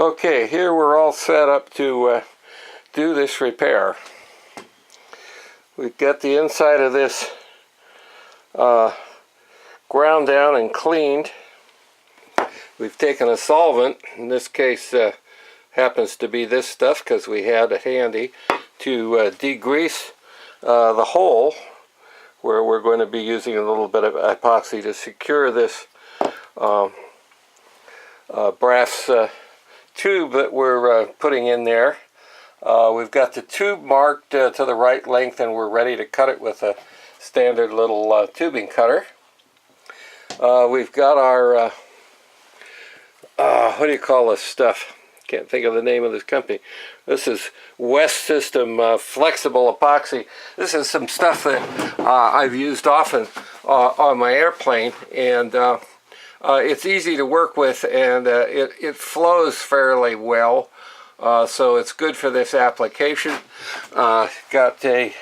Okay, here we're all set up to do this repair. We've got the inside of this ground down and cleaned. We've taken a solvent, in this case happens to be this stuff because we had it handy, to degrease the hole where we're going to be using a little bit of epoxy to secure this brass tube that we're putting in there. We've got the tube marked to the right length, and we're ready to cut it with a standard little tubing cutter. We've got our what do you call this stuff? Can't think of the name of this company. This is West System flexible epoxy. This is some stuff that I've used often on my airplane, and it's easy to work with, and it flows fairly well, so it's good for this application. Got a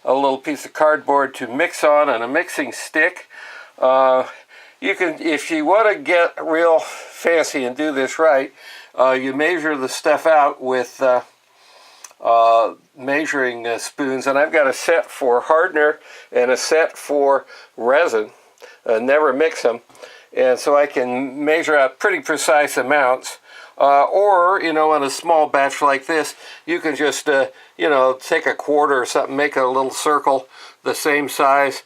little piece of cardboard to mix on and a mixing stick. You can, if you want to get real fancy and do this right, you measure the stuff out with measuring spoons, and I've got a set for hardener and a set for resin. Never mix them, and so I can measure out pretty precise amounts. Or, you know, in a small batch like this, you can just, you know, take a quarter or something, make a little circle the same size,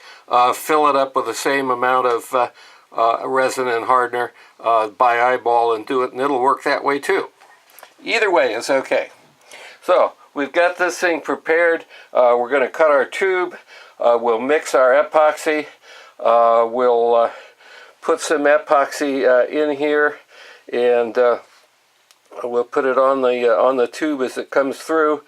fill it up with the same amount of resin and hardener by eyeball, and do it, and it'll work that way too. Either way is okay. So we've got this thing prepared. We're going to cut our tube. We'll mix our epoxy. We'll put some epoxy in here, and we'll put it on the tube as it comes through.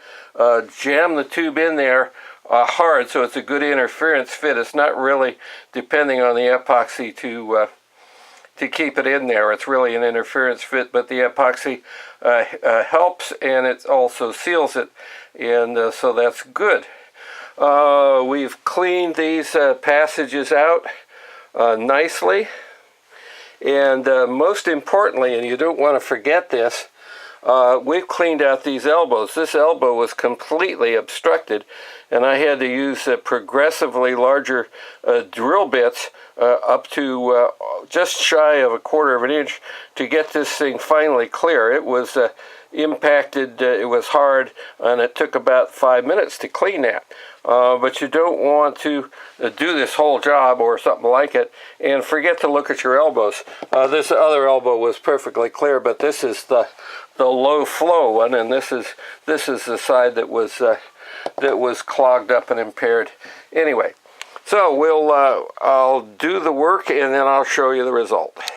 Jam the tube in there hard so it's a good interference fit. It's not really depending on the epoxy to keep it in there. It's really an interference fit, but the epoxy helps, and it also seals it, and so that's good. We've cleaned these passages out nicely, and most importantly, and you don't want to forget this, we've cleaned out these elbows. This elbow was completely obstructed, and I had to use progressively larger drill bits up to just shy of 1/4 of an inch to get this thing finally clear. It was impacted, it was hard, and it took about 5 minutes to clean that. But you don't want to do this whole job or something like it and forget to look at your elbows. This other elbow was perfectly clear, but this is the low flow one, and this is the side that was clogged up and impaired. Anyway, so I'll do the work, and then I'll show you the result.